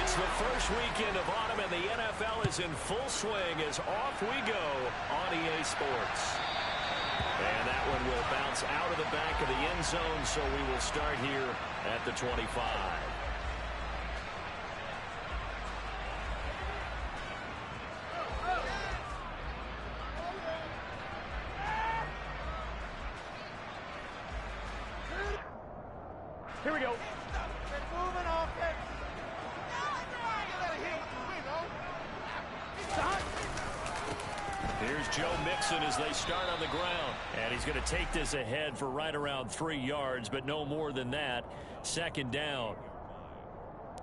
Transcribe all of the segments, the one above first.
It's the first weekend of autumn, and the NFL is in full swing as off we go on EA Sports. And that one will bounce out of the back of the end zone, so we will start here at the 25. Here we go. Here's Joe Mixon as they start on the ground. And he's going to take this ahead for right around 3 yards, but no more than that. Second down.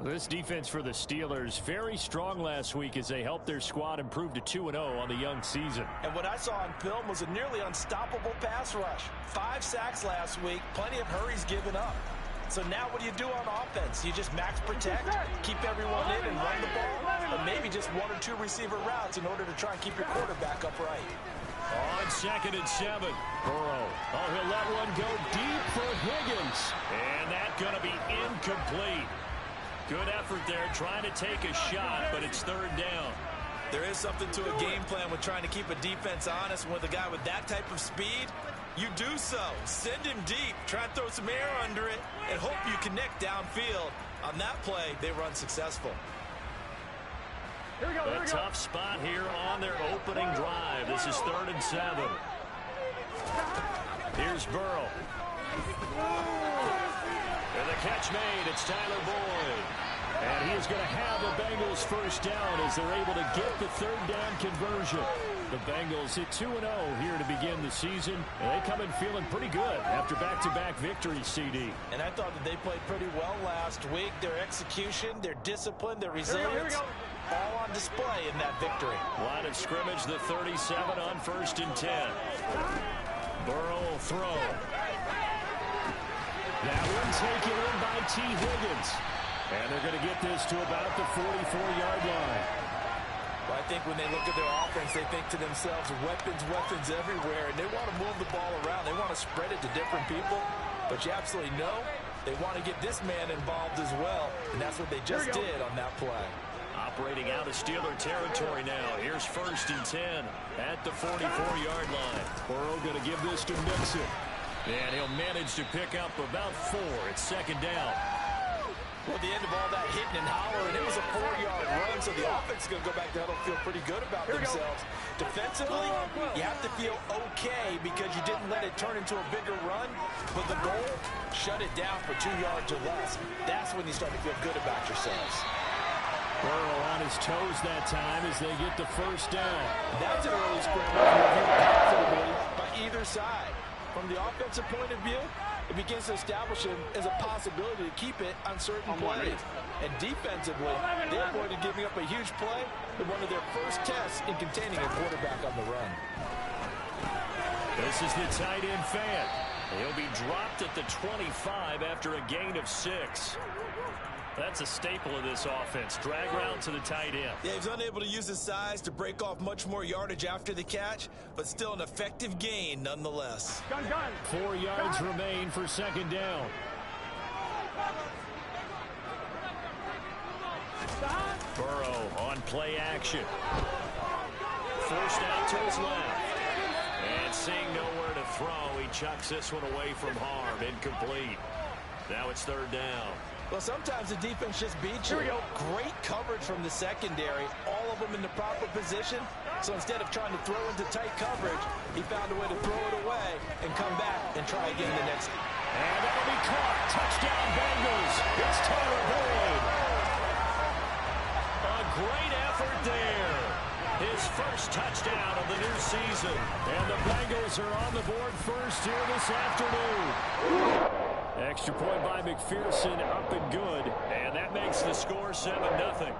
This defense for the Steelers, very strong last week as they helped their squad improve to 2-0 on the young season. And what I saw on film was a nearly unstoppable pass rush. 5 sacks last week, plenty of hurries given up. So now what do you do on offense? You just max protect, keep everyone in and run the ball, or maybe just 1 or 2 receiver routes in order to try and keep your quarterback upright. On 2nd and 7, Burrow. Oh, he'll let one go deep for Higgins. And that's going to be incomplete. Good effort there, trying to take a shot, but it's 3rd down. There is something to a game plan with trying to keep a defense honest. With a guy with that type of speed, you do so. Send him deep, try and throw some air under it, and hope you connect downfield. On that play, they were unsuccessful. Here we go, a tough spot here on their opening drive. This is 3rd and 7. Here's Burrow. And the catch made. It's Tyler Boyd. And he is going to have the Bengals first down as they're able to get the 3rd down conversion. The Bengals hit 2-0 here to begin the season, and they come in feeling pretty good after back-to-back victories, CD. And I thought that they played pretty well last week. Their execution, their discipline, their resilience, all on display in that victory. Line of scrimmage, the 37 on 1st and 10. Burrow will throw. That one taken in by T. Higgins. And they're going to get this to about the 44-yard line. Well, I think when they look at their offense, they think to themselves, weapons everywhere, and they want to move the ball around. They want to spread it to different people, but you absolutely know they want to get this man involved as well, and that's what they just did on that play. Operating out of Steeler territory now. Here's 1st and 10 at the 44-yard line. Burrow going to give this to Mixon, and he'll manage to pick up about 4. It's 2nd down. Well, at the end of all that hitting and hollering, it was a 4-yard run, so the offense is going to go back to huddle, feel pretty good about themselves. Defensively, you have to feel okay because you didn't let it turn into a bigger run, but the goal, shut it down for 2 yards or less. That's when you start to feel good about yourselves. Burrow on his toes that time as they get the first down. That's an early scramble reviewed positively by either side. From the offensive point of view, it begins to establish him as a possibility to keep it on certain plays. And defensively, they avoided giving up a huge play in one of their first tests in containing a quarterback on the run. This is the tight end fan. He'll be dropped at the 25 after a gain of 6. That's a staple of this offense. Drag route to the tight end. Yeah, he's unable to use his size to break off much more yardage after the catch, but still an effective gain nonetheless. 4 yards remain for 2nd down. Burrow on play action. Forced out to his left. And seeing nowhere to throw, he chucks this one away from harm. Incomplete. Now it's 3rd down. Well, sometimes the defense just beats you. Great coverage from the secondary, all of them in the proper position. So instead of trying to throw into tight coverage, he found a way to throw it away and come back and try again the next. And that'll be caught. Touchdown Bengals. It's Tyler Boyd. A great effort there. His first touchdown of the new season. And the Bengals are on the board first here this afternoon. Extra point by McPherson, up and good. And that makes the score 7-0.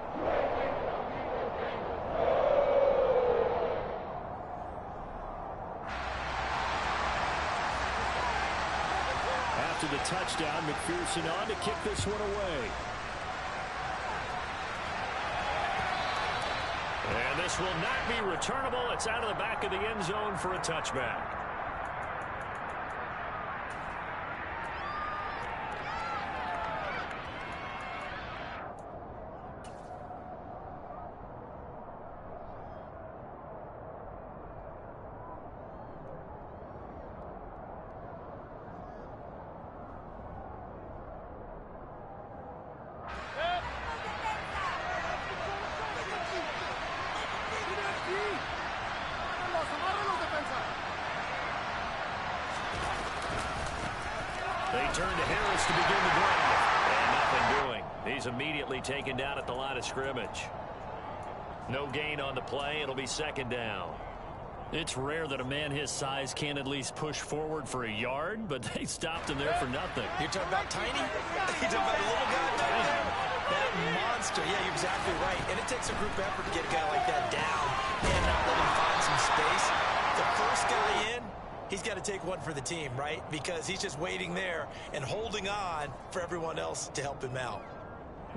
After the touchdown, McPherson on to kick this one away. And this will not be returnable. It's out of the back of the end zone for a touchback. turn to Harris to begin the drive. And nothing doing. He's immediately taken down at the line of scrimmage. No gain on the play. It'll be second down. It's rare that a man his size can at least push forward for a yard, but they stopped him there for nothing. You're talking about tiny? You're talking about a little guy? That monster. Yeah, you're exactly right. And it takes a group effort to get a guy like that down and not let him find some space. The first guy in, he's got to take one for the team, right? Because he's just waiting there and holding on for everyone else to help him out.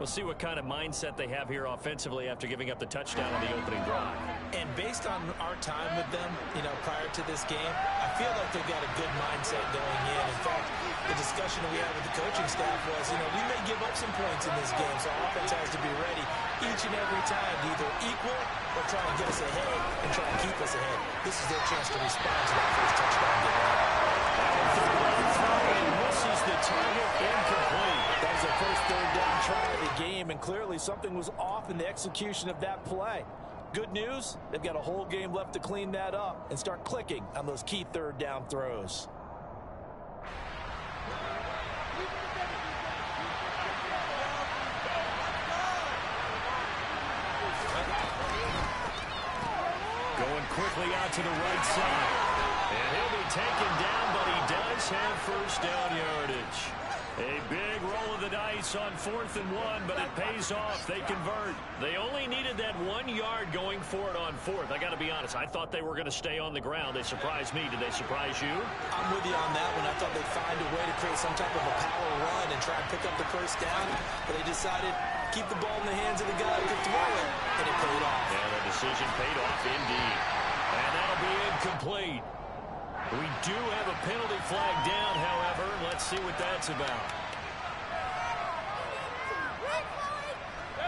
We'll see what kind of mindset they have here offensively after giving up the touchdown on the opening drive. And based on our time with them, prior to this game, I feel like they've got a good mindset going in. In fact, the discussion that we had with the coaching staff was, we may give up some points in this game, so our offense has to be ready each and every time to either equal or try to get us ahead and try to keep us ahead. This is their chance to respond to that first touchdown game. Misses the target, incomplete. That was their first third down try of the game, and clearly something was off in the execution of that play. Good news, they've got a whole game left to clean that up and start clicking on those key third down throws. Going quickly out to the right side. And he'll be taken down, but he does have first down yardage. A big roll of the dice on 4th and 1, but it pays off. They convert. They only needed that 1 yard going for it on 4th. I got to be honest. I thought they were going to stay on the ground. They surprised me. Did they surprise you? I'm with you on that one. I thought they'd find a way to create some type of a power run and try and pick up the first down, but they decided keep the ball in the hands of the guy who could throw it, and it paid off. And the decision paid off indeed. And that'll be incomplete. We do have a penalty flag down, however. Let's see what that's about.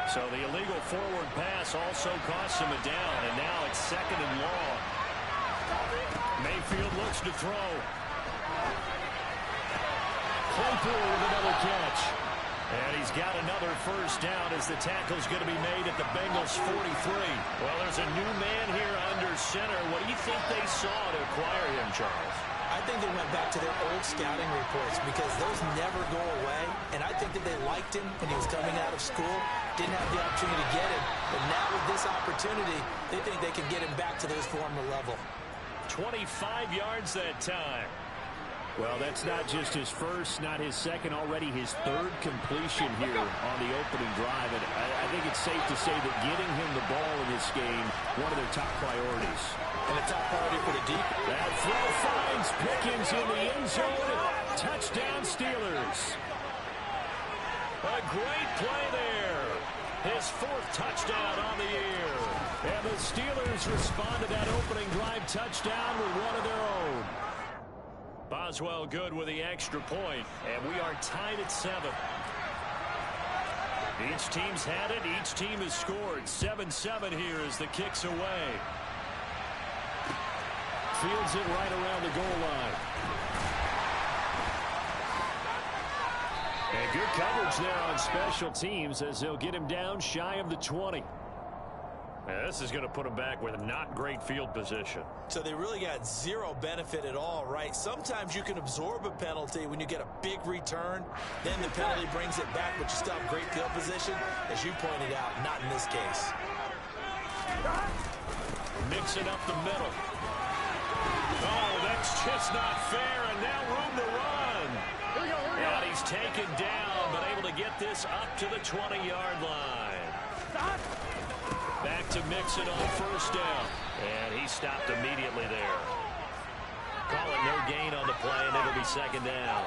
So the illegal forward pass also costs him a down, and now it's 2nd and long. Mayfield looks to throw. Claypool with another catch. And he's got another first down as the tackle's going to be made at the Bengals 43. Well, there's a new man here under center. What do you think they saw to acquire him, Charles? I think they went back to their old scouting reports because those never go away. And I think that they liked him when he was coming out of school. Didn't have the opportunity to get him. But now with this opportunity, they think they can get him back to those former level. 25 yards that time. Well, that's not just his first, not his second, already his 3rd completion here on the opening drive. And I think it's safe to say that getting him the ball in this game, one of their top priorities. And a top priority for the deep. That throw finds Pickens in the end zone. Touchdown Steelers. A great play there. His 4th touchdown on the year. And the Steelers respond to that opening drive touchdown with one of their own. Boswell good with the extra point, and we are tied at 7. Each team's had it. Each team has scored. 7-7 here as the kick's away. Fields it right around the goal line. And good coverage there on special teams as they'll get him down shy of the 20. Now, this is going to put them back with not great field position. So they really got zero benefit at all, right? Sometimes you can absorb a penalty when you get a big return. Then the penalty brings it back, but you still have great field position. As you pointed out, not in this case. Mixing up the middle. Oh, that's just not fair, and now room to run. And he's taken down, but able to get this up to the 20-yard line. Stop. Back to Mixon on first down. And he stopped immediately there. Call it no gain on the play, and it'll be 2nd down.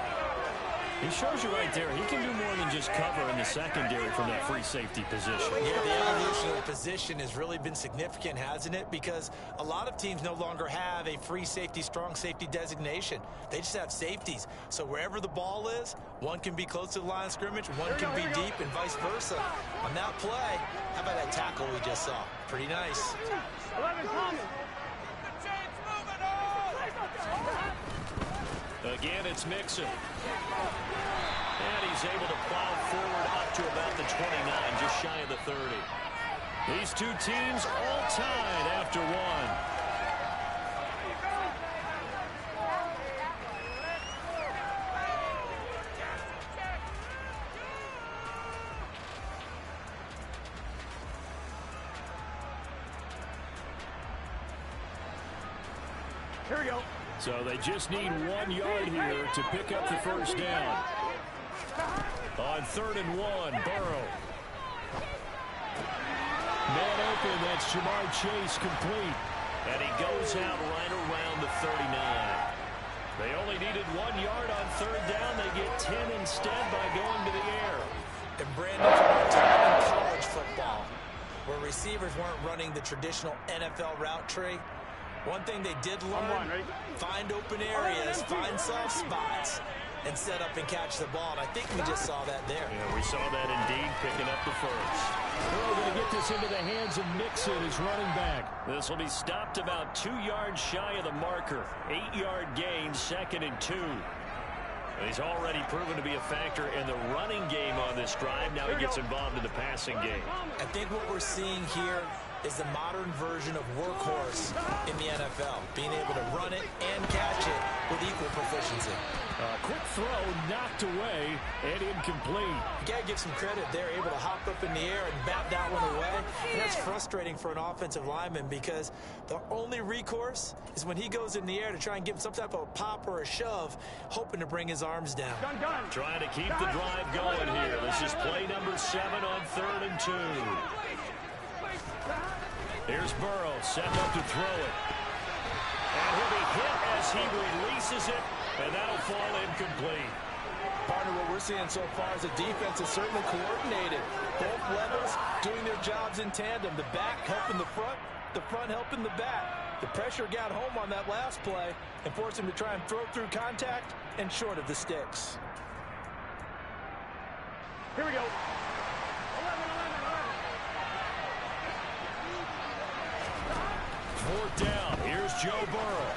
He shows you right there, he can do more than just cover in the secondary from that free safety position. Yeah, the evolution of the position has really been significant, hasn't it? Because a lot of teams no longer have a free safety, strong safety designation. They just have safeties. So wherever the ball is, one can be close to the line of scrimmage, one can be deep, and vice versa. On that play, how about that tackle we just saw? Pretty nice. 11 coming. Again, it's Mixon. And he's able to plow forward up to about the 29, just shy of the 30. These two teams all tied after one. Here we go. So they just need 1 yard here to pick up the first down. On 3rd and 1, Burrow. Man open, that's Jamar Chase complete. And he goes out right around the 39. They only needed 1 yard on 3rd down. They get 10 instead by going to the air. And Brandon, from our time in college football, where receivers weren't running the traditional NFL route tree, one thing they did learn, find open areas, find soft spots, and set up and catch the ball. And I think we just saw that there. Yeah, we saw that indeed, picking up the first. We're going to get this into the hands of Mixon, his running back. This will be stopped about 2 yards shy of the marker. 8-yard gain, 2nd and 2. He's already proven to be a factor in the running game on this drive. Now he gets involved in the passing game. I think what we're seeing here is the modern version of workhorse in the NFL, being able to run it and catch it with equal proficiency. Quick throw, knocked away, and incomplete. You got to give some credit. They're able to hop up in the air and bat that one away. And that's frustrating for an offensive lineman because the only recourse is when he goes in the air to try and give him some type of a pop or a shove, hoping to bring his arms down. Trying to keep the drive going here. This is play number 7 on 3rd and 2. Here's Burrow, setting up to throw it. And he'll be hit as he releases it, and that'll fall incomplete. Partner, what we're seeing so far is the defense is certainly coordinated. Both levels doing their jobs in tandem. The back helping the front helping the back. The pressure got home on that last play and forced him to try and throw through contact and short of the sticks. Here we go. 4th down. Here's Joe Burrow.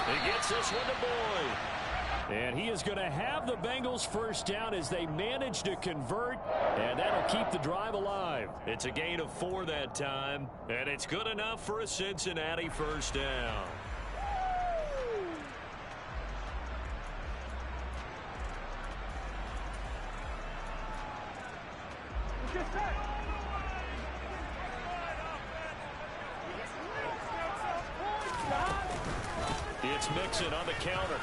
He gets this one to Boyd. And he is going to have the Bengals first down as they manage to convert. And that'll keep the drive alive. It's a gain of 4 that time. And it's good enough for a Cincinnati first down. It's Mixon on the counter.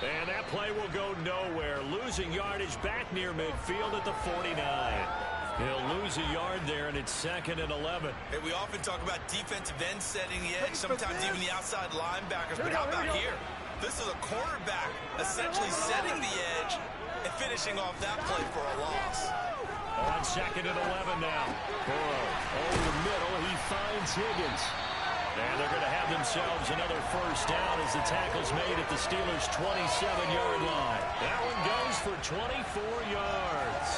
And that play will go nowhere. Losing yardage back near midfield at the 49. He'll lose a yard there, and it's 2nd and 11. Hey, we often talk about defensive ends setting the edge, sometimes even the outside linebackers. But how about here? This is a cornerback essentially setting the edge and finishing off that play for a loss. On 2nd and 11 now. Burrow over the middle. He finds Higgins. And they're going to have themselves another first down as the tackle's made at the Steelers' 27-yard line. That one goes for 24 yards.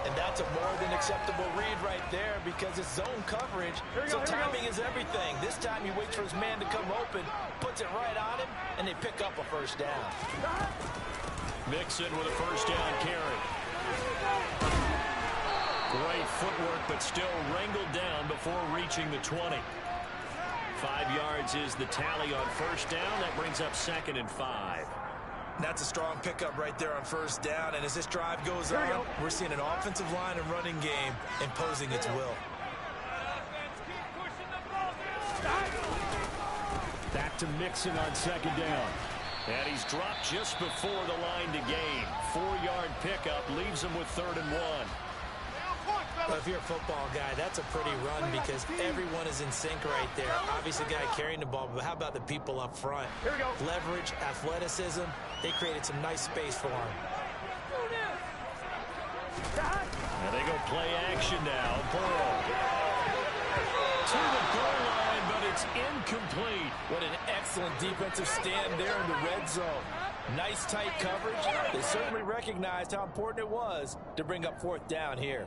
And that's a more than acceptable read right there because it's zone coverage. So timing is everything. This time he waits for his man to come open, puts it right on him, and they pick up a first down. Mixon with a first down carry. Great footwork, but still wrangled down before reaching the 20. 5 yards is the tally on first down. That brings up 2nd and 5. That's a strong pickup right there on first down. And as this drive goes on, we're seeing an offensive line and running game imposing its will. Back to Mixon on 2nd down. And he's dropped just before the line to gain. 4-yard pickup leaves him with 3rd and 1. Well, if you're a football guy, that's a pretty run because everyone is in sync right there. Obviously, the guy carrying the ball, but how about the people up front? Leverage, athleticism, they created some nice space for him. And they go play action now. Burrow to the goal line, but it's incomplete. What an excellent defensive stand there in the red zone. Nice tight coverage. They certainly recognized how important it was to bring up 4th down here.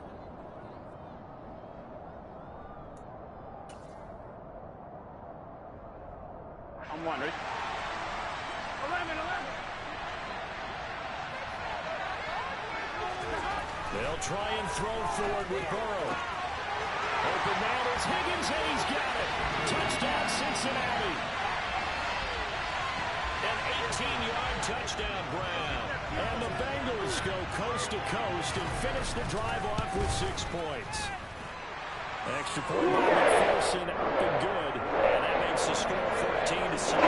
I'm one, right? 11. They'll try and throw forward with Burrow. Open man is Higgins, and he's got it. Touchdown, Cincinnati. An 18-yard touchdown grab. And the Bengals go coast to coast and finish the drive off with 6 points. Extra point by McPherson, up and good. And that makes makes the score 14-7.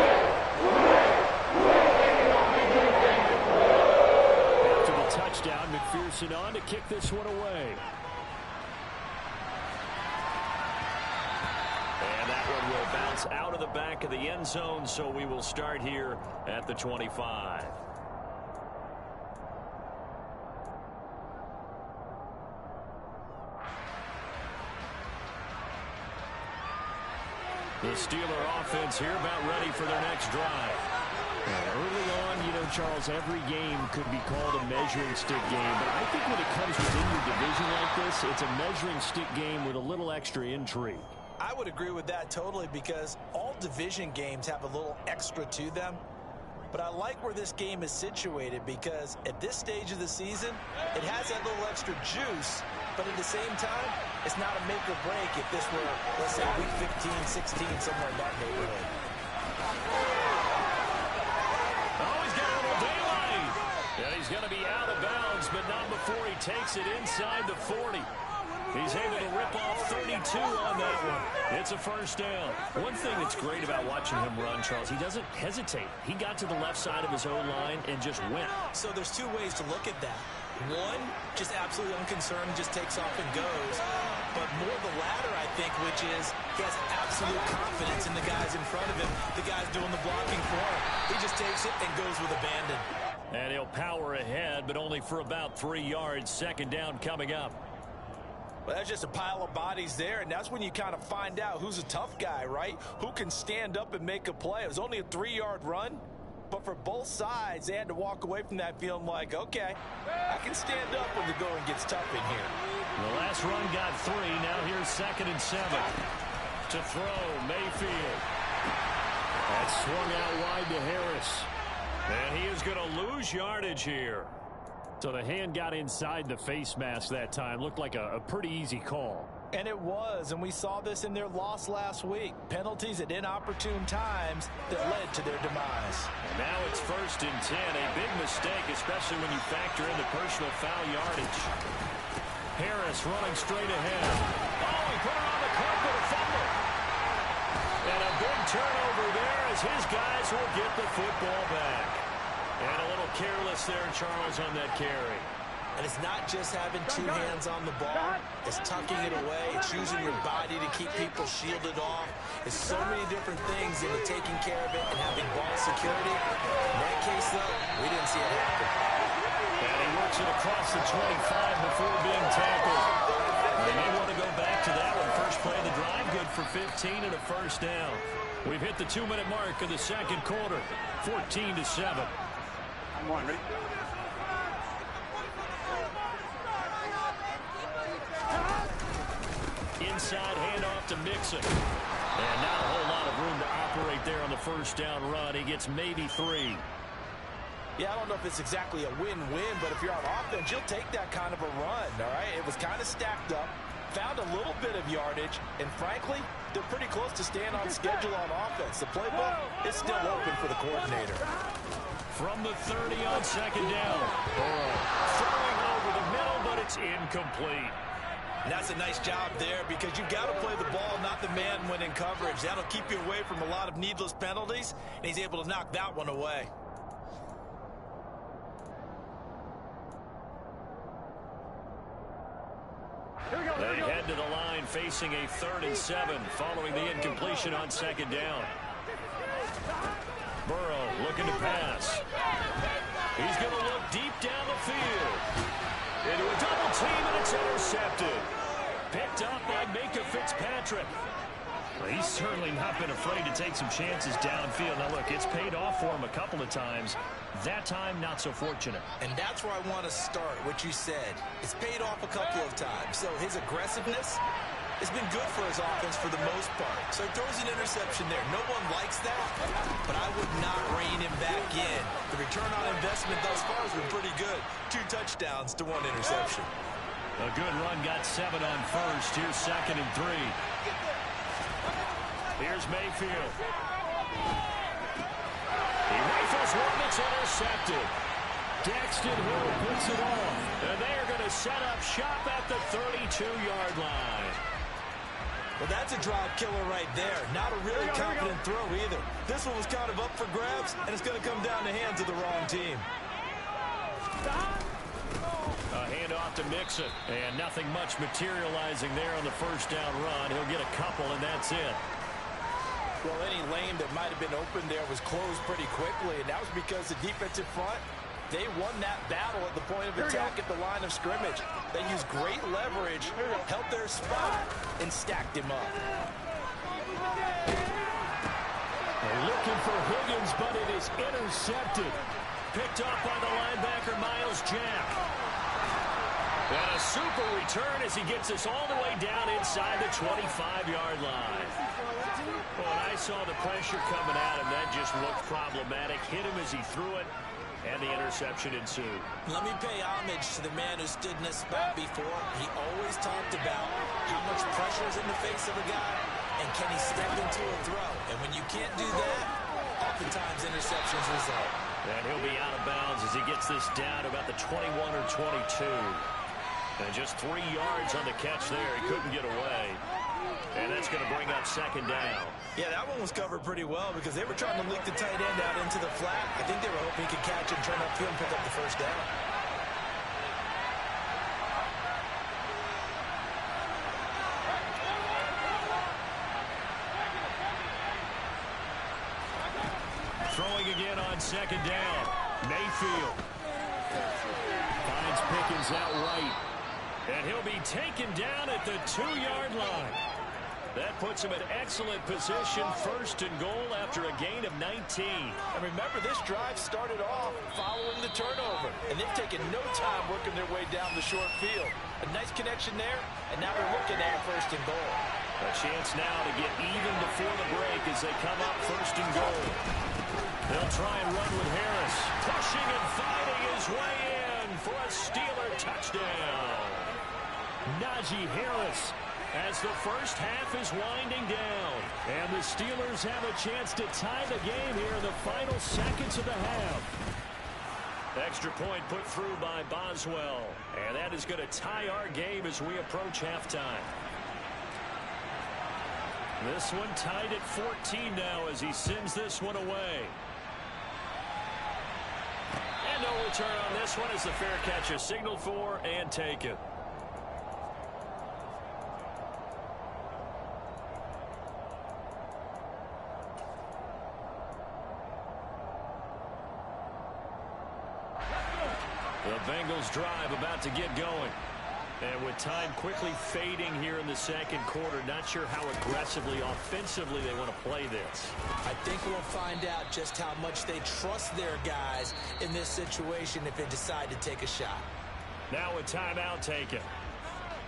After the touchdown, McPherson on to kick this one away. And that one will bounce out of the back of the end zone, so we will start here at the 25. The Steeler offense here about ready for their next drive. Early on, you know, Charles, every game could be called a measuring stick game. But I think when it comes within your division like this, it's a measuring stick game with a little extra intrigue. I would agree with that totally, because all division games have a little extra to them. But I like where this game is situated, because at this stage of the season, it has that little extra juice. But at the same time, it's not a make or break if this were, let's say, week 15, 16, somewhere in that neighborhood. Oh, he's got a little daylight. And he's going to be out of bounds, but not before he takes it inside the 40. He's able to rip off 32 on that one. It's a first down. One thing that's great about watching him run, Charles, he doesn't hesitate. He got to the left side of his own line and just went. So there's two ways to look at that. One, just absolutely unconcerned, just takes off and goes. But more the latter, I think, which is he has absolute confidence in the guys in front of him. The guys doing the blocking for him. He just takes it and goes with abandon. And he'll power ahead, but only for about 3 yards. Second down coming up. Well, that's just a pile of bodies there, and that's when you kind of find out who's a tough guy, right? Who can stand up and make a play. It was only a 3-yard run, but for both sides, they had to walk away from that feeling like, okay, I can stand up when the going gets tough in here. The last run got 3. Now here's 2nd and 7. To throw, Mayfield. That's swung out wide to Harris. And he is going to lose yardage here. So the hand got inside the face mask that time. Looked like a pretty easy call. And it was, and we saw this in their loss last week. Penalties at inopportune times that led to their demise. And now it's 1st and 10. A big mistake, especially when you factor in the personal foul yardage. Harris running straight ahead. Oh, he put her on the carpet, a fumble. And a big turnover there as his guys will get the football back. And a little careless there, Charles, on that carry. And it's not just having two hands on the ball. It's tucking it away. It's using your body to keep people shielded off. There's so many different things into taking care of it and having ball security. In that case, though, we didn't see it happen. And he works it across the 25 before being tackled. They may want to go back to that one. First play of the drive, good for 15 and a first down. We've hit the 2-minute mark of the second quarter, 14-7. I'm one, ready? Inside handoff to Mixon. And not a whole lot of room to operate there on the first down run. He gets maybe 3. Yeah, I don't know if it's exactly a win-win, but if you're on offense, you'll take that kind of a run, all right? It was kind of stacked up, found a little bit of yardage, and frankly, they're pretty close to staying on schedule on offense. The playbook is still open for the coordinator. From the 30 on second down. Throwing over the middle, but it's incomplete. And that's a nice job there, because you've got to play the ball, not the man when in coverage. That'll keep you away from a lot of needless penalties, and he's able to knock that one away. They head to the line facing a 3rd and 7 following the incompletion on second down. Burrow looking to pass. He's going to look deep down the field. Into a double team, and it's intercepted. Picked up by Micah Fitzpatrick. Well, he's certainly not been afraid to take some chances downfield. Now, look, it's paid off for him a couple of times. That time, not so fortunate. And that's where I want to start, what you said. It's paid off a couple of times. So his aggressiveness has been good for his offense for the most part. So he throws an interception there. No one likes that, but I would not rein him back in. The return on investment thus far has been pretty good. 2 touchdowns to 1 interception. A good run, got 7 on first. Here's 2nd and 3. Here's Mayfield. He rifles one that's intercepted. Daxton Hill puts it off. And they are going to set up shop at the 32-yard line. Well, that's a drive killer right there. Not a really confident throw either. This one was kind of up for grabs, and it's going to come down the hands of the wrong team. A handoff to Mixon, and nothing much materializing there on the first down run. He'll get a couple, and that's it. Well, any lane that might have been open there was closed pretty quickly, and that was because the defensive front, they won that battle at the point of attack at the line of scrimmage. They used great leverage, held their spot, and stacked him up. They're looking for Higgins, but it is intercepted. Picked off by the linebacker, Miles Jack. And a super return as he gets us all the way down inside the 25-yard line. When I saw the pressure coming at him, that just looked problematic. Hit him as he threw it, and the interception ensued. Let me pay homage to the man who stood in this spot before. He always talked about how much pressure is in the face of a guy, and can he step into a throw. And when you can't do that, oftentimes interceptions result. And he'll be out of bounds as he gets this down to about the 21 or 22. And just 3 yards on the catch there. He couldn't get away. And that's going to bring up second down. Yeah, that one was covered pretty well because they were trying to leak the tight end out into the flat. I think they were hoping he could catch it and turn upfield and pick up the first down. Throwing again on second down. Mayfield finds Pickens out right. And he'll be taken down at the 2-yard line. That puts him in excellent position, first and goal after a gain of 19. And remember, this drive started off following the turnover, and they've taken no time working their way down the short field. A nice connection there, and now they're looking at first and goal. A chance now to get even before the break as they come up first and goal. They'll try and run with Harris, pushing and fighting his way in for a Steeler touchdown. Najee Harris as the first half is winding down. And the Steelers have a chance to tie the game here in the final seconds of the half. Extra point put through by Boswell. And that is going to tie our game as we approach halftime. This one tied at 14 now as he sends this one away. And no return on this one as the fair catch is signaled for and taken. The Bengals drive about to get going. And with time quickly fading here in the second quarter, not sure how aggressively, offensively they want to play this. I think we'll find out just how much they trust their guys in this situation if they decide to take a shot. Now a timeout taken.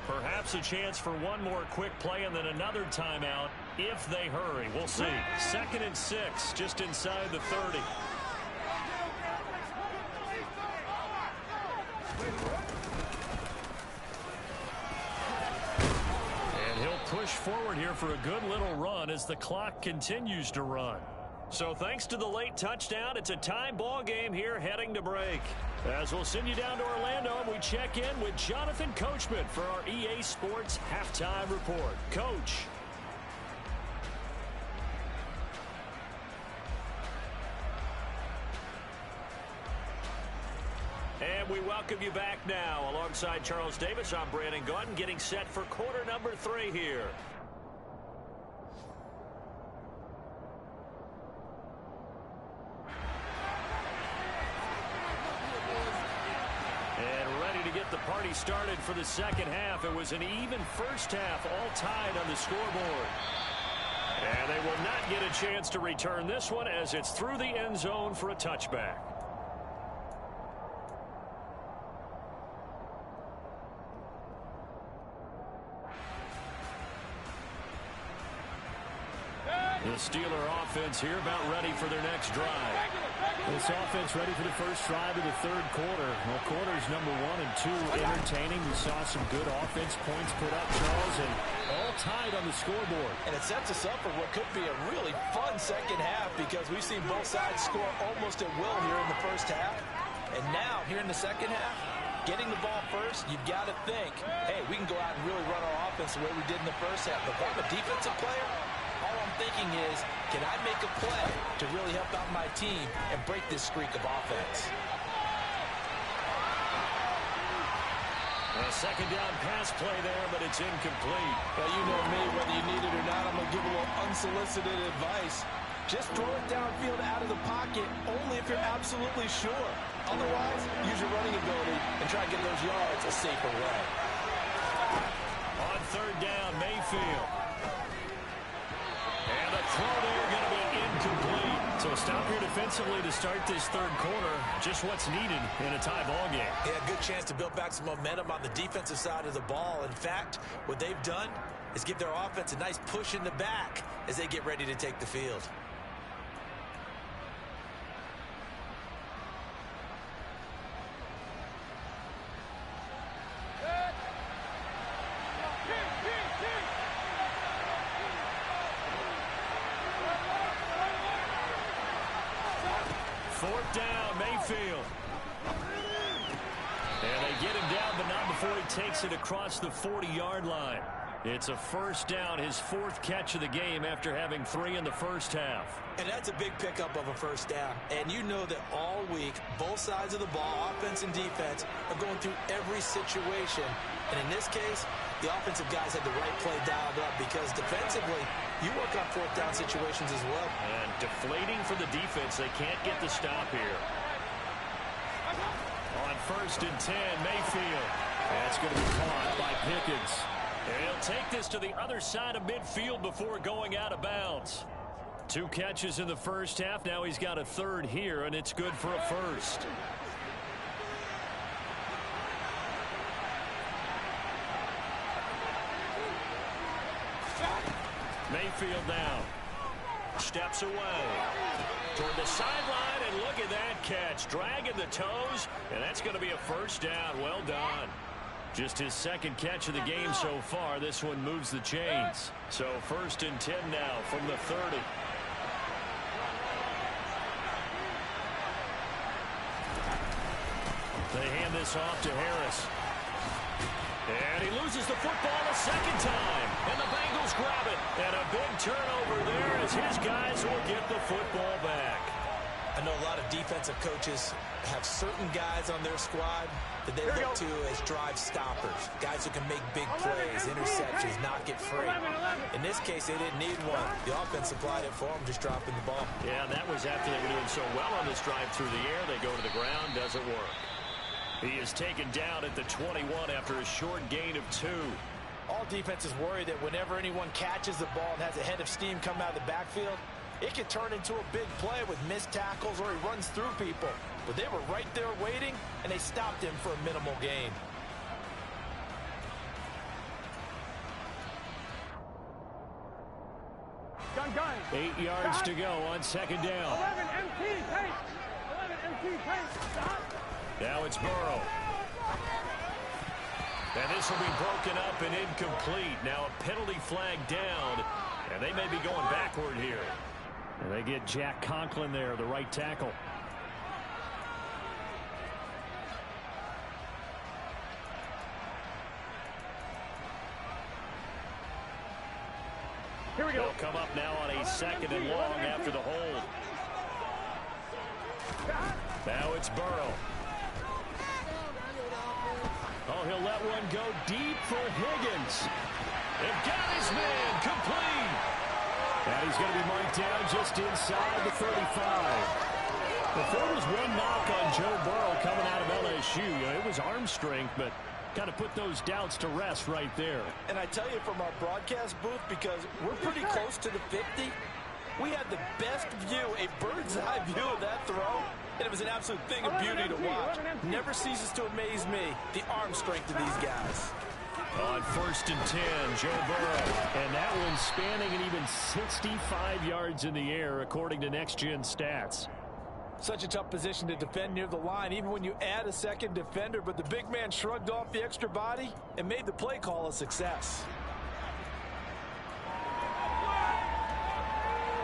Perhaps a chance for one more quick play and then another timeout if they hurry. We'll see. 2nd and 6, just inside the 30. Push forward here for a good little run as the clock continues to run. So thanks to the late touchdown, it's a tie ball game here heading to break. As we'll send you down to Orlando, and we check in with Jonathan Coachman for our EA Sports Halftime Report. Coach. And we welcome you back now. Alongside Charles Davis, I'm Brandon Gaudin, getting set for quarter number 3 here. And ready to get the party started for the second half. It was an even first half, all tied on the scoreboard. And they will not get a chance to return this one as it's through the end zone for a touchback. The Steeler offense here about ready for their next drive. This offense ready for the first drive of the third quarter. Well, quarters number 1 and 2 entertaining. We saw some good offense points put up, Charles, and all tied on the scoreboard. And it sets us up for what could be a really fun second half because we've seen both sides score almost at will here in the first half. And now, here in the second half, getting the ball first, you've got to think, hey, we can go out and really run our offense the way we did in the first half. But if I'm a defensive player, all I'm thinking is, can I make a play to really help out my team and break this streak of offense? A second down pass play there, but it's incomplete. Well, you know me, whether you need it or not, I'm going to give a little unsolicited advice. Just throw it downfield out of the pocket, only if you're absolutely sure. Otherwise, use your running ability and try to get those yards a safer way. On third down, Mayfield. And the throw there going to be incomplete. So a stop here defensively to start this third quarter. Just what's needed in a tie ball game. Yeah, good chance to build back some momentum on the defensive side of the ball. In fact, what they've done is give their offense a nice push in the back as they get ready to take the field. Fourth down, Mayfield. And they get him down, but not before he takes it across the 40-yard line. It's a first down, his fourth catch of the game after having 3 in the first half. And that's a big pickup of a first down. And you know that all week, both sides of the ball, offense and defense, are going through every situation. And in this case, the offensive guys had the right play dialed up because defensively, you work on fourth down situations as well. And deflating for the defense. They can't get the stop here. On first and 10, Mayfield. That's going to be caught by Pickens. And he'll take this to the other side of midfield before going out of bounds. 2 catches in the first half. Now he's got a third here, and it's good for a first. Mayfield now steps away toward the sideline, and look at that catch, dragging the toes, and that's going to be a first down. Well done. Just his second catch of the game so far. This one moves the chains. So first and 10 now from the 30. They hand this off to Harris. And he loses the football a second time. And the Bengals grab it. And a big turnover there as his guys will get the football back. I know a lot of defensive coaches have certain guys on their squad that they look to as drive stoppers. Guys who can make big plays, interceptions, not get free. In this case, they didn't need one. The offense supplied it for them, just dropping the ball. Yeah, that was after they were doing so well on this drive through the air. They go to the ground, doesn't work. He is taken down at the 21 after a short gain of 2. All defenses worry that whenever anyone catches the ball and has a head of steam come out of the backfield, it can turn into a big play with missed tackles or he runs through people. But they were right there waiting, and they stopped him for a minimal gain. Gun. 8 yards to go on second down. 11 MT pace. 11 MT pace. Now it's Burrow. And this will be broken up and incomplete. Now a penalty flag down, and they may be going backward here. And they get Jack Conklin there, the right tackle. Here we go. They'll come up now on a second and long after the hold. Now it's Burrow. Oh, he'll let one go deep for Higgins. They've got his man complete. And he's going to be marked down just inside the 35. If there was one knock on Joe Burrow coming out of LSU, it was arm strength, but kind of put those doubts to rest right there. And I tell you from our broadcast booth, because we're pretty close to the 50, we had the best view, a bird's eye view of that throw. And it was an absolute thing of beauty to watch. Never ceases to amaze me, the arm strength of these guys. On first and 10, Joe Burrow. And that one spanning an even 65 yards in the air, according to Next Gen Stats. Such a tough position to defend near the line, even when you add a second defender. But the big man shrugged off the extra body and made the play call a success.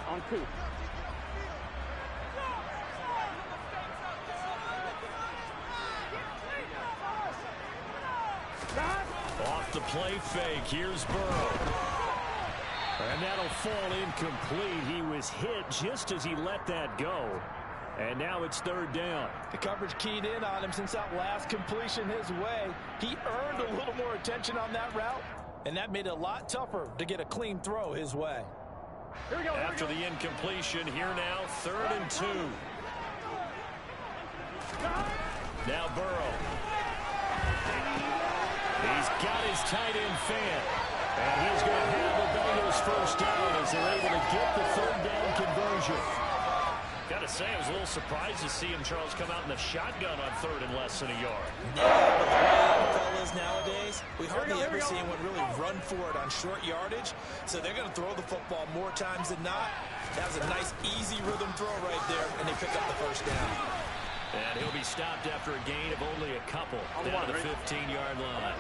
On 2. Off the play fake, here's Burrow. And that'll fall incomplete. He was hit just as he let that go. And now it's third down. The coverage keyed in on him since that last completion his way. He earned a little more attention on that route, and that made it a lot tougher to get a clean throw his way. After the incompletion, here now, 3rd and 2. Now Burrow. He's got his tight end fan. And he's going to have the Bengals first down as they're able to get the 3rd down conversion. Got to say, I was a little surprised to see him, Charles, come out in the shotgun on 3rd and less than a yard. Fellas nowadays, we hardly ever see anyone really run for it on short yardage, so they're going to throw the football more times than not. That was a nice, easy rhythm throw right there, and they pick up the first down. And he'll be stopped after a gain of only a couple down to the 15-yard line.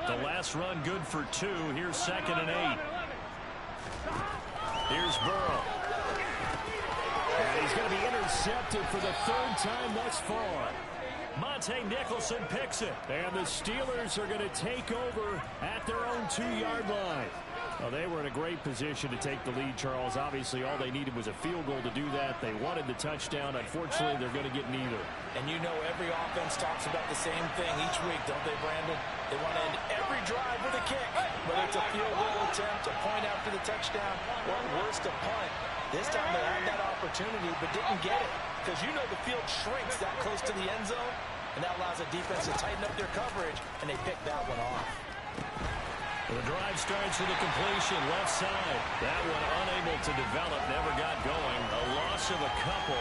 The last run good for 2. Here's 2nd and 8. Here's Burrow. And he's going to be intercepted for the 3rd time thus far. Monte Nicholson picks it. And the Steelers are going to take over at their own 2-yard line. Well, they were in a great position to take the lead, Charles. Obviously, all they needed was a field goal to do that. They wanted the touchdown. Unfortunately, they're going to get neither. And you know every offense talks about the same thing each week, don't they, Brandon? They want to end every drive with a kick, whether it's a field goal attempt, a point after the touchdown, or worse, a punt. This time they had that opportunity but didn't get it because you know the field shrinks that close to the end zone, and that allows the defense to tighten up their coverage, and they pick that one off. The drive starts with a completion left side. That one unable to develop, never got going. A loss of a couple,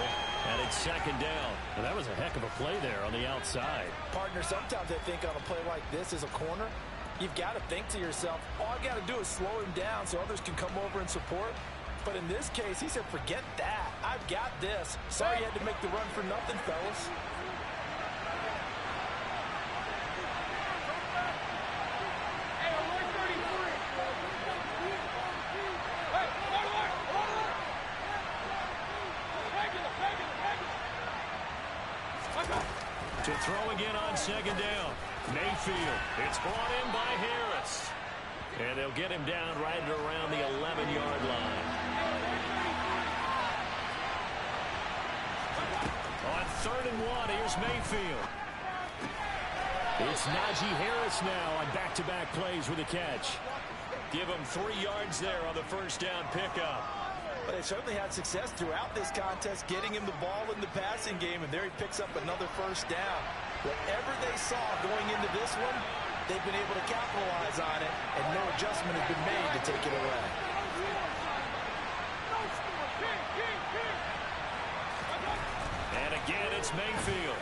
and it's 2nd down. Well, that was a heck of a play there on the outside. Partner, sometimes I think on a play like this as a corner, you've got to think to yourself, all I got to do is slow him down so others can come over and support. But in this case, he said, forget that. I've got this. Sorry you had to make the run for nothing, fellas. To throw again on 2nd down. Mayfield. It's brought in by Harris. And they'll get him down right around the 11-yard line. On 3rd and 1, here's Mayfield. It's Najee Harris now on back-to-back plays with a catch. Give him 3 yards there on the first down pickup. But they certainly had success throughout this contest, getting him the ball in the passing game, and there he picks up another first down. Whatever they saw going into this one, they've been able to capitalize on it, and no adjustment has been made to take it away. And again, it's Mayfield.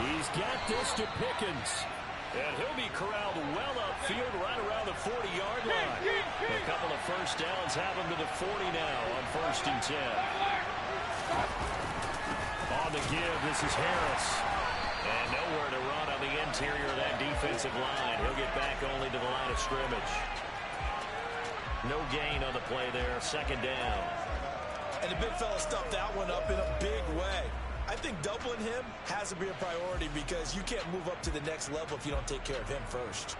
He's got this to Pickens. And he'll be corralled well upfield right around the 40-yard line. A couple of first downs have him to the 40 now on 1st and 10. On the give, this is Harris. And nowhere to run on the interior of that defensive line. He'll get back only to the line of scrimmage. No gain on the play there. 2nd down. And the big fella stuffed that one up in a big way. I think doubling him has to be a priority because you can't move up to the next level if you don't take care of him first.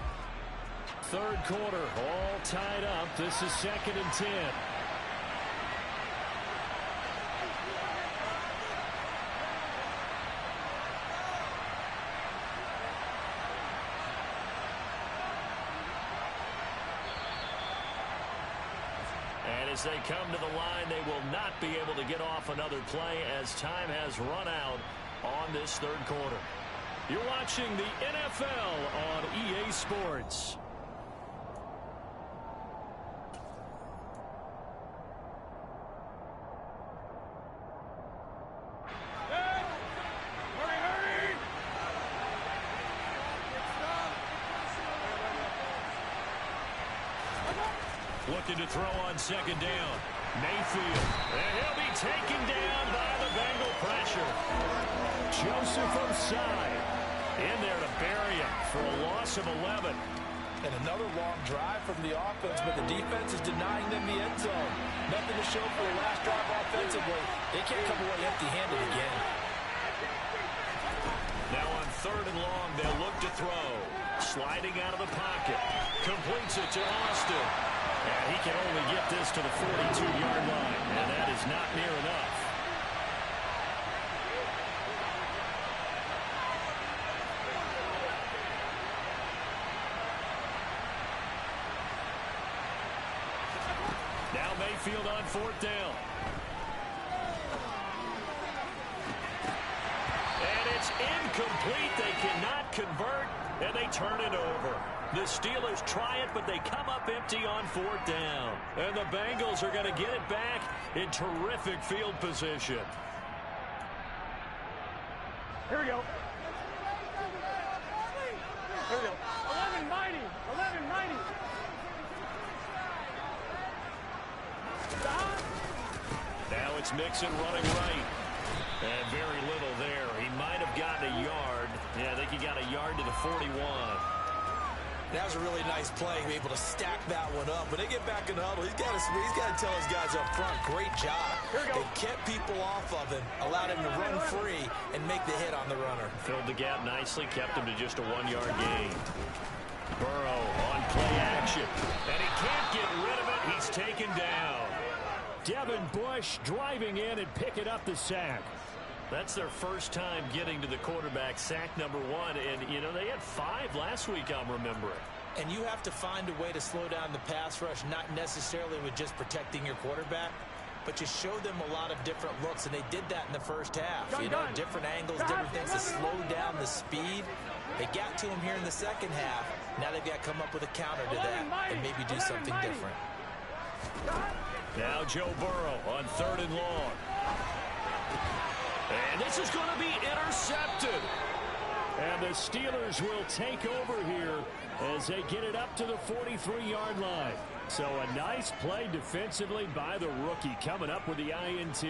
3rd quarter, all tied up. This is 2nd and 10. As they come to the line, they will not be able to get off another play as time has run out on this 3rd quarter. You're watching the NFL on EA Sports. Looking to throw on 2nd down. Mayfield. And he'll be taken down by the Bengal pressure. Joseph Osai in there to bury him for a loss of 11. And another long drive from the offense, but the defense is denying them the end zone. Nothing to show for the last drive offensively. They can't come away empty-handed again. Now on 3rd and long, they'll look to throw. sliding out of the pocket. Completes it to Austin. And he can only get this to the 42-yard line. And that is not near enough. Now Mayfield on 4th down. And it's incomplete. They cannot convert, and they turn it over. The Steelers try it, but they come up empty on 4th down. And the Bengals are going to get it back in terrific field position. Here we go. Here we go. 1190. 1190. Now it's Mixon running right. And very little there. He might have gotten a yard. Yeah, I think he got a yard to the 41. That was a really nice play, be able to stack that one up. When they get back in the huddle, he's got to tell his guys up front, great job. They kept people off of him, allowed him to run free and make the hit on the runner. Filled the gap nicely, kept him to just a 1-yard gain. Burrow on play action, and he can't get rid of it. He's taken down. Devin Bush driving in and picking up the sack. That's their first time getting to the quarterback, sack number 1. And, you know, they had 5 last week, I'm remembering. And you have to find a way to slow down the pass rush, not necessarily with just protecting your quarterback, but you show them a lot of different looks, and they did that in the first half. You know, different angles, different things to slow down the speed. They got to him here in the second half. Now they've got to come up with a counter to that and maybe do something different. Now Joe Burrow on 3rd and long. And this is going to be intercepted. And the Steelers will take over here as they get it up to the 43-yard line. So a nice play defensively by the rookie, coming up with the INT.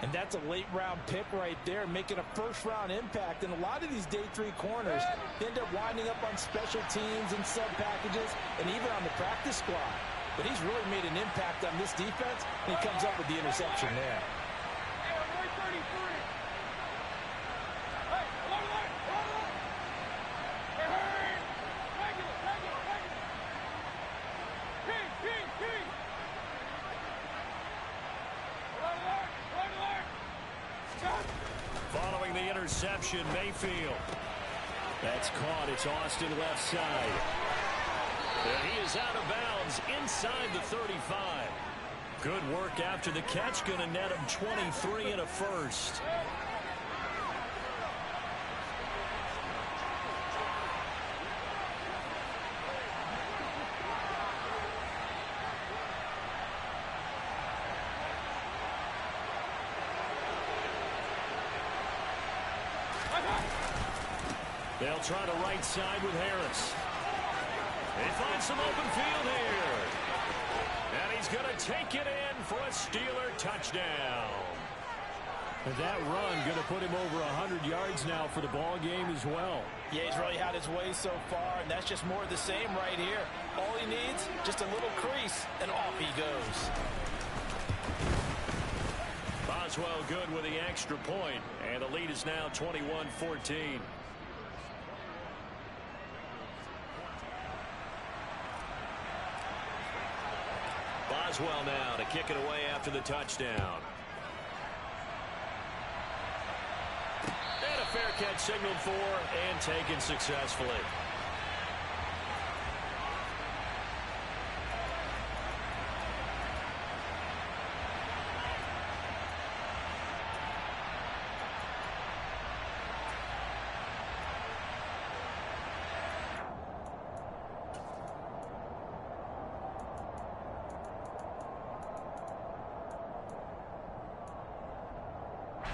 And that's a late-round pick right there, making a first-round impact. And a lot of these day 3 corners end up winding up on special teams and sub-packages and even on the practice squad. But he's really made an impact on this defense, and he comes up with the interception there. Following the interception, Mayfield. That's caught. It's Austin left side. And he is out of bounds inside the 35. Good work after the catch. Going to net him 23 and a first. They'll try to right side with Harris. They find some open field here. And he's going to take it in for a Steeler touchdown. And that run going to put him over 100 yards now for the ball game as well. Yeah, he's really had his way so far, and that's just more of the same right here. All he needs, just a little crease, and off he goes. Boswell good with the extra point, and the lead is now 21-14. Boswell now to kick it away after the touchdown. And a fair catch signaled for and taken successfully.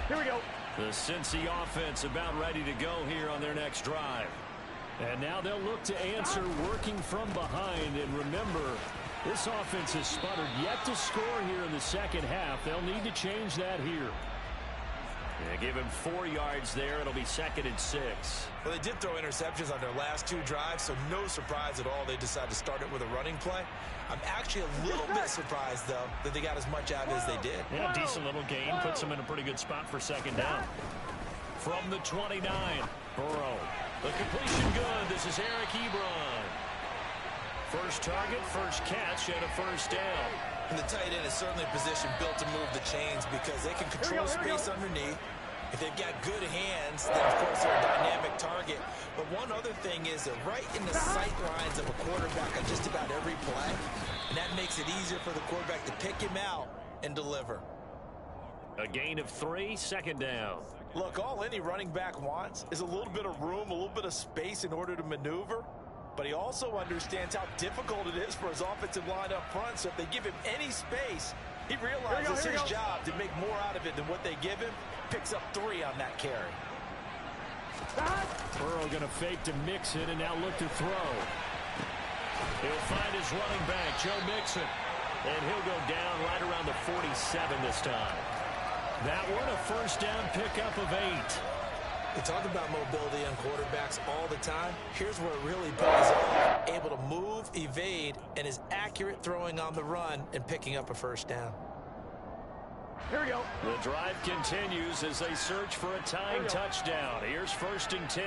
Here we go. The Cincy offense about ready to go here on their next drive. And now they'll look to answer working from behind. And remember, this offense has sputtered yet to score here in the second half. They'll need to change that here. Yeah, give him 4 yards there. It'll be 2nd and 6. Well, they did throw interceptions on their last 2 drives, so no surprise at all they decided to start it with a running play. I'm actually a little bit surprised, though, that they got as much out as they did. Yeah, decent little gain. Puts them in a pretty good spot for 2nd down. From the 29, Burrow The completion good. This is Eric Ebron. First target, first catch, and a first down. And the tight end is certainly a position built to move the chains because they can control space underneath. If they've got good hands, then of course they're a dynamic target. But one other thing is they're right in the sight lines of a quarterback on just about every play. And that makes it easier for the quarterback to pick him out and deliver. A gain of 3, second down. Look, all any running back wants is a little bit of room, a little bit of space in order to maneuver. But he also understands how difficult it is for his offensive line up front. So if they give him any space, he realizes his job to make more out of it than what they give him. Picks up 3 on that carry. Burrow going to fake to Mixon and now look to throw. He'll find his running back, Joe Mixon. And he'll go down right around the 47 this time. That one, a first down pickup of 8. We talk about mobility on quarterbacks all the time. Here's where it really pays off. Able to move, evade, and is accurate throwing on the run and picking up a first down. Here we go. The drive continues as they search for a tying touchdown. Here's 1st and 10.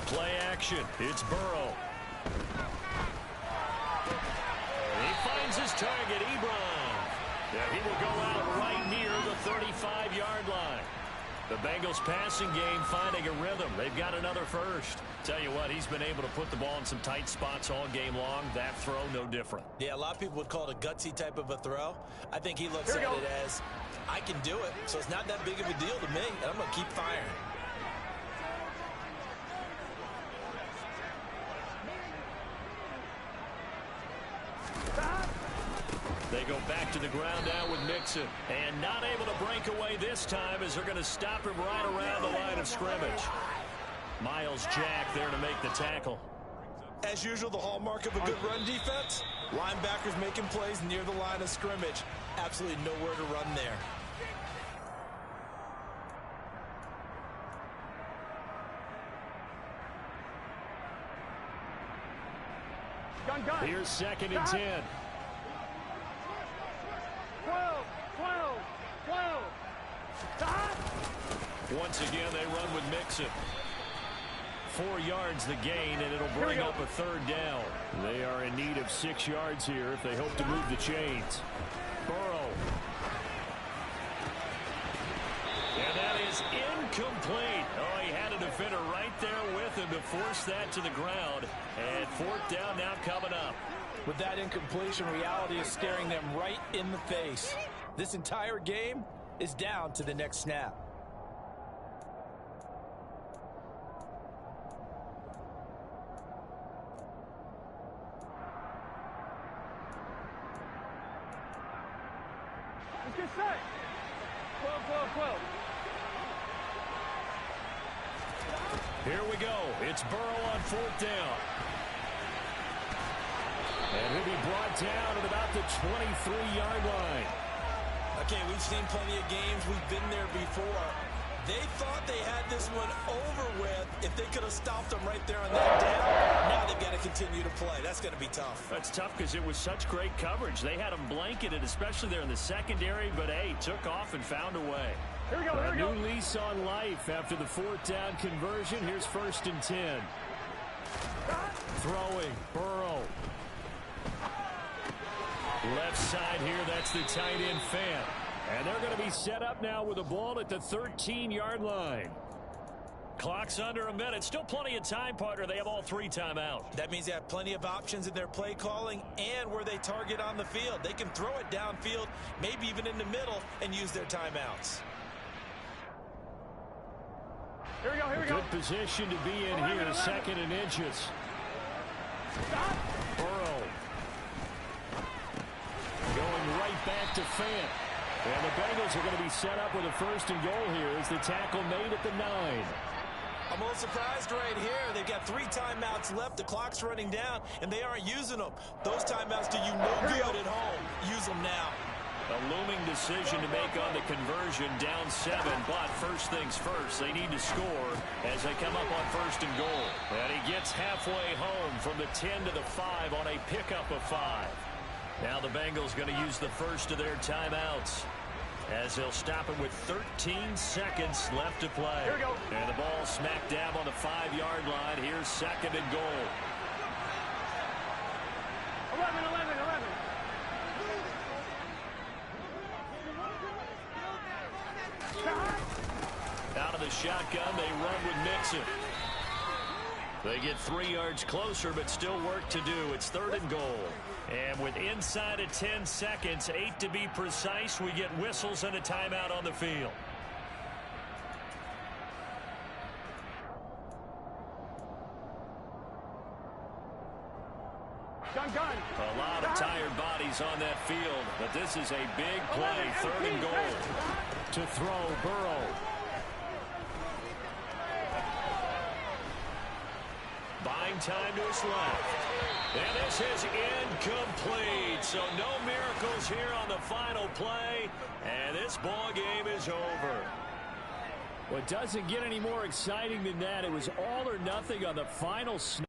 Play action. It's Burrow. He finds his target, Ebron. Yeah, he will go out right near the 35-yard line. The Bengals passing game finding a rhythm. They've got another first. Tell you what, he's been able to put the ball in some tight spots all game long. That throw, no different. Yeah, a lot of people would call it a gutsy type of a throw. I think he looks at it as, I can do it, so it's not that big of a deal to me, and I'm going to keep firing. They go back to the ground now with Mixon. And not able to break away this time as they're going to stop him right around the line of scrimmage. Miles Jack there to make the tackle. As usual, the hallmark of a good run defense, linebackers making plays near the line of scrimmage. Absolutely nowhere to run there. Here's 2nd and 10. 12, 12, 12. Stop. Once again, they run with Mixon. 4 yards the gain, and it'll bring up a 3rd down. They are in need of 6 yards here if they hope to move the chains. Burrow. And that is incomplete. Oh, he had a defender right there with him to force that to the ground. And 4th down now coming up. With that incompletion, reality is staring them right in the face. This entire game is down to the next snap. Let's get set. 12, 12, 12. Here we go. It's Burrow on 4th down. And he'll be brought down at about the 23-yard line. Okay, we've seen plenty of games. We've been there before. They thought they had this one over with if they could have stopped them right there on that down. Now they've got to continue to play. That's going to be tough. That's tough because it was such great coverage. They had them blanketed, especially there in the secondary, but, hey, took off and found a way. Here we go, A new lease on life after the 4th down conversion. Here's 1st and 10. Throwing, Burrow. Left side here, that's the tight end Fant. And they're going to be set up now with the ball at the 13-yard line. Clock's under a minute. Still plenty of time, partner. They have all 3 timeouts. That means they have plenty of options in their play calling and where they target on the field. They can throw it downfield, maybe even in the middle, and use their timeouts. Here we go, here we go. Good position to be in here, 2nd and inches. Stop. Burrow. Going right back to Fant. And the Bengals are going to be set up with a 1st and goal here as the tackle made at the 9. I'm a little surprised right here. They've got 3 timeouts left. The clock's running down, and they aren't using them. Those timeouts do you no good at home. Use them now. A looming decision to make on the conversion, down 7, but first things first, they need to score as they come up on 1st and goal. And he gets halfway home from the 10 to the 5 on a pickup of 5. Now the Bengals going to use the first of their timeouts. as they'll stop it with 13 seconds left to play. Here we go. And the ball smack dab on the 5-yard line. Here's 2nd and goal. 11. Out of the shotgun, they run with Mixon. They get 3 yards closer, but still work to do. It's 3rd and goal. And with inside of 10 seconds, 8 to be precise, we get whistles and a timeout on the field. Gun. A lot of tired bodies on that field, but this is a big play. 3rd and goal. To throw, Burrow. Buying time to his left. And this is incomplete. So no miracles here on the final play. And this ball game is over. Well, it doesn't get any more exciting than that. It was all or nothing on the final snap.